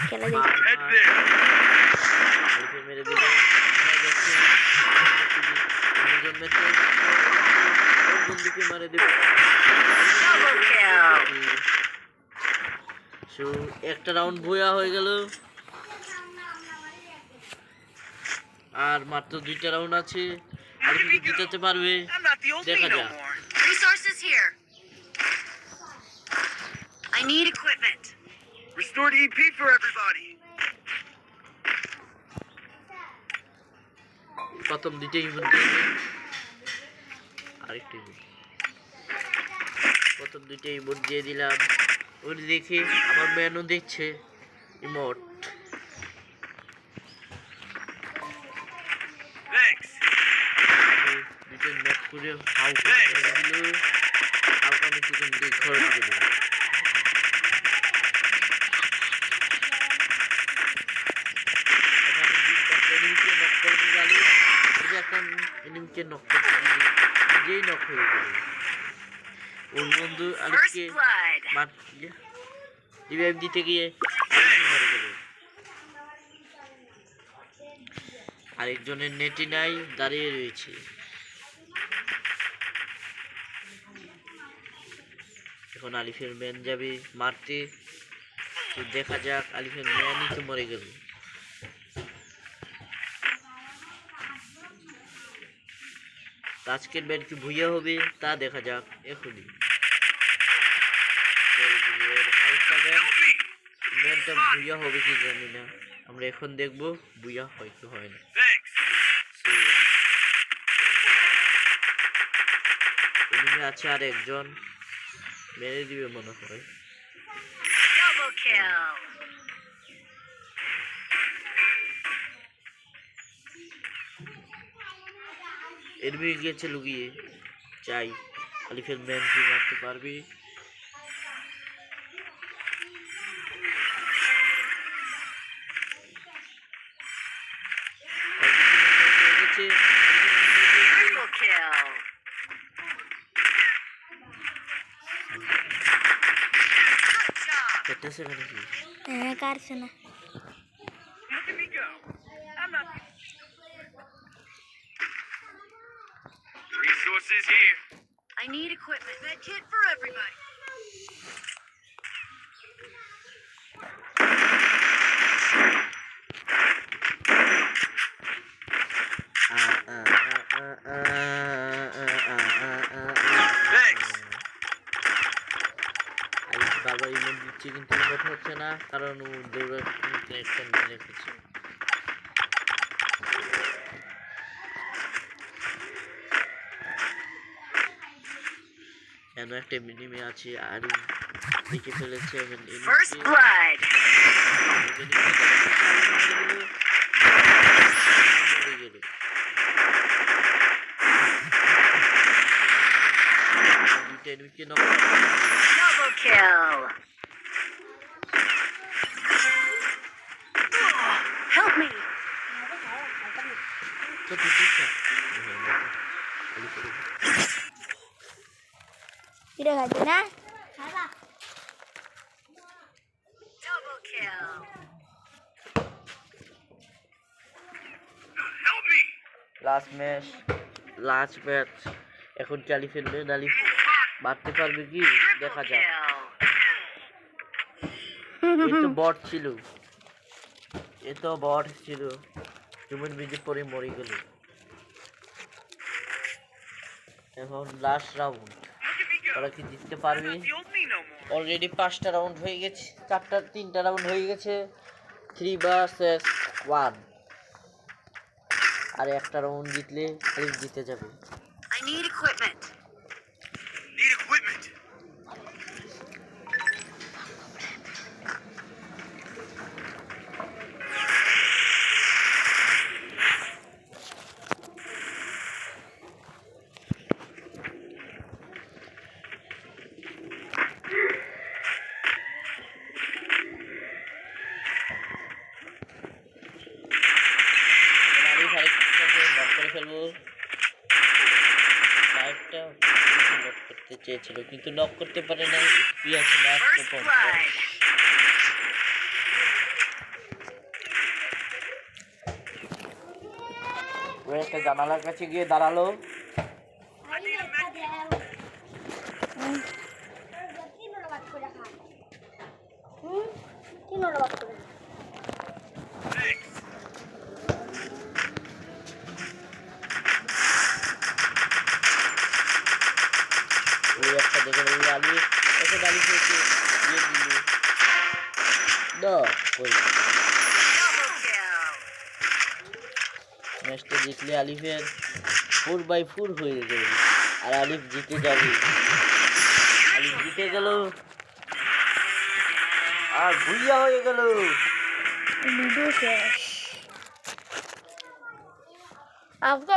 খেলা দেখি মেরে দিল বন্ধুকে মারে দেবে একটা রাউন্ড ভুয়া হয়ে গেল আর মাত্র 2টা রাউন্ড আছে আর কি জিতাতে পারবে দেখা যাক Resources here. I need equipment. Restored EP for everybody. প্রথম 2টা ইভেন্ট আরেকটা ইভেন্ট প্রথম 2টা ইমোট দিয়ে দিলাম ওই দেখি আমার মেনু দেখছে ইমোট Thanks. দুটো ম্যাচ করে হাউ করে দিল হাউ আমি চিকেন দিয়ে খরচ করে দিলাম এনিমিকে নক করতে গিয়ে নিজেই নক হয়ে গেল ওর বন্ধু আলিফকে রিভাইভ দিতে গিয়ে মারা গেল আরেকজনের নেটই নাই দাঁড়িয়ে রয়েছে এখন আলিফের ম্যান যাবে মারতে তো দেখা যাক আলিফের ম্যানই তো মরে গেল আজকের ম্যান কি ভুইয়া হবে তা দেখা যাক এখনই ম্যানটা ভুইয়া হবে কি জানি না আমরা এখন দেখবো ভুইয়া হয় কি হয় না এনিমি আছে আর একজন মেরে দিবে মনে হয় Double kill. এনিমি গেছে লুকিয়ে চাই আলিফের ম্যান কি মারতে পারবে Triple kill. Good job. এটা সেখানে কি কারছে না Look at me go. I'm not. Resources here. I need equipment. Med kit for everybody. Thanks. বাবা ইমোট দিচ্ছি কিন্তু ইমোট হচ্ছে না কারণ ও দৌড়ার কানেকশন মিলে গেছে কেন একটা মিনিমে আছে আর দেখে ফেলেছে First blood. Double kill. Help me. এটা খাইছে না Double kill. Help me. Last match এখন চালি ফেলবে নালি মারতে পারবে কি দেখা Triple যাক kill. এ তো বট ছিল হিউম্যান বিজে পরে মরে গেল এখন লাস্ট রাউন্ড ওরা কি জিততে পারবে অলরেডি 5টা রাউন্ড হয়ে গেছে 3টা রাউন্ড হয়ে গেছে 3 ভার্সেস 1 আর একটা রাউন্ড জিতলে আলিফ জিতে যাবে I need equipment. Need equipment. চেয়েছিল কিন্তু নক করতে পারে না স্পি আছে First blood. একটা জানালার কাছে গিয়ে দাঁড়ালো। ওই একটা দেখে নিল আলি, এসে দাঁড়িয়ে খেয়েছে দিয়ে দিল না ওই Double kill. ম্যাচটা জিতলে আলিফের 4/4 হয়ে যাবে আর আলিফ জিতে যাবে। আলিফ জিতে গেল আর ভুইয়া হয়ে গেল। ভিডিও শেষ। आपका